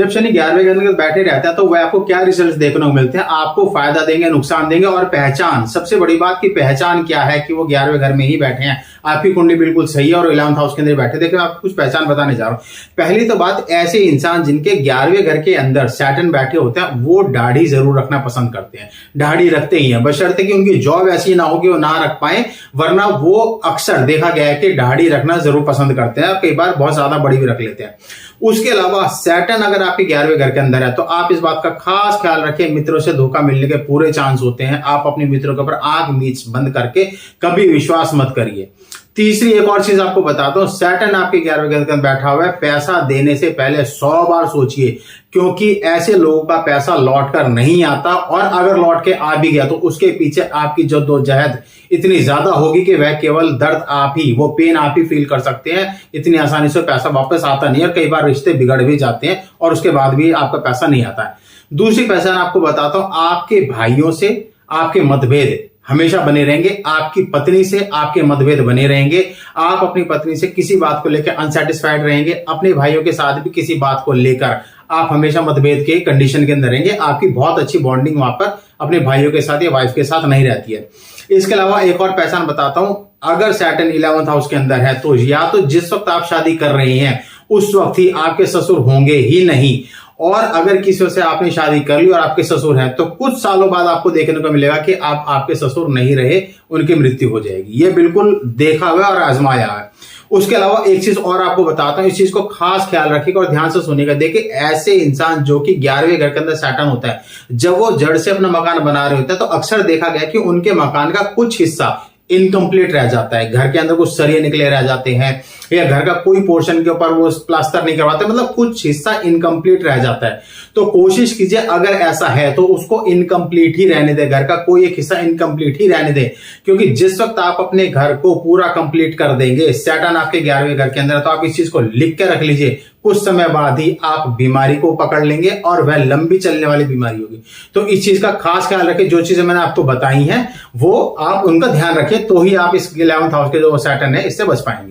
जब शनि 11वें घर में बैठे रहते हैं तो वह आपको क्या रिजल्ट देखने को मिलते हैं, आपको फायदा देंगे, नुकसान देंगे। और पहचान, सबसे बड़ी बात की पहचान क्या है कि वो 11वें घर में ही बैठे हैं, आपकी कुंडली बिल्कुल सही है और 11th हाउस के अंदर बैठे। देखिए आपको कुछ पहचान बताने जा रहा हूं। पहली तो बात, ऐसे इंसान जिनके 11वें घर के अंदर सैटर्न बैठे होते हैं वो दाढ़ी जरूर रखना पसंद करते हैं, दाढ़ी रखते ही हैं, बशर्ते कि उनकी जॉब ऐसी ना हो कि वो ना रख पाए, वरना वो अक्सर देखा गया है कि दाढ़ी रखना जरूर पसंद करते हैं, कई बार बहुत ज्यादा बड़ी भी रख लेते हैं। उसके अलावा सैटर्न अगर आपके 11वें घर के अंदर है तो आप इस बात का खास ख्याल रखें, मित्रों से धोखा मिलने के पूरे चांस होते हैं। आप अपने मित्रों के ऊपर आंख मीच बंद करके कभी विश्वास मत करिए। तीसरी एक और चीज आपको बताता हूं, सैटर्न आपके 11वें घर के अंदर बैठा हुआ है, पैसा देने से पहले 100 बार सोचिए, क्योंकि ऐसे लोगों का पैसा लौट कर नहीं आता, और अगर लौट के आ भी गया तो उसके पीछे आपकी जद्दोजहद इतनी ज्यादा होगी कि वह केवल दर्द आप ही, वो पेन आप ही फील कर सकते हैं। इतनी आसानी से पैसा वापस आता नहीं है, कई बार रिश्ते बिगड़ भी जाते हैं और उसके बाद भी आपका पैसा नहीं आता है। दूसरी पहचान आपको बताता हूं, आपके भाइयों से आपके मतभेद हमेशा बने रहेंगे, आपकी पत्नी से आपके मतभेद बने रहेंगे, आप अपनी पत्नी से किसी बात को लेकर अनसेटिस्फाइड रहेंगे, अपने भाइयों के साथ भी किसी बात को लेकर आप हमेशा मतभेद के कंडीशन के अंदर रहेंगे। आपकी बहुत अच्छी बॉन्डिंग वहां पर अपने भाइयों के साथ या वाइफ के साथ नहीं रहती है। इसके अलावा एक और पहचान बताता हूं, अगर सैटर्न 11th हाउस के अंदर है तो या तो जिस वक्त आप शादी कर रहे हैं उस वक्त ही आपके ससुर होंगे ही नहीं, और अगर किसी से आपने शादी कर ली और आपके ससुर हैं तो कुछ सालों बाद आपको देखने को मिलेगा कि आपके ससुर नहीं रहे, उनकी मृत्यु हो जाएगी। ये बिल्कुल देखा हुआ और आजमाया है। उसके अलावा एक चीज और आपको बताता हूं, इस चीज को खास ख्याल रखिएगा और ध्यान से सुनिएगा। देखिए ऐसे इंसान जो कि 11वें घर के अंदर सैटर्न होता है, जब वो जड़ से अपना मकान बना रहे होते हैं तो अक्सर देखा गया कि उनके मकान का कुछ हिस्सा इनकम्प्लीट रह जाता है, घर के अंदर कुछ सरिये निकले रह जाते हैं, या घर का कोई पोर्शन के ऊपर वो प्लास्टर नहीं करवाते, मतलब कुछ हिस्सा इनकम्प्लीट रह जाता है। तो कोशिश कीजिए अगर ऐसा है तो उसको इनकम्प्लीट ही रहने दे, घर का कोई एक हिस्सा इनकम्प्लीट ही रहने दे, क्योंकि जिस वक्त आप अपने घर को पूरा कंप्लीट कर देंगे, सैटर्न आपके 11वें घर के अंदर, तो आप इस चीज को लिख के रख लीजिए, कुछ समय बाद ही आप बीमारी को पकड़ लेंगे और वह लंबी चलने वाली बीमारी होगी। तो इस चीज का खास ख्याल रखें, जो चीजें मैंने आपको बताई हैं वो आप उनका ध्यान रखें, तो ही आप इस 11th हाउस के जो सैटर्न है इससे बच पाएंगे।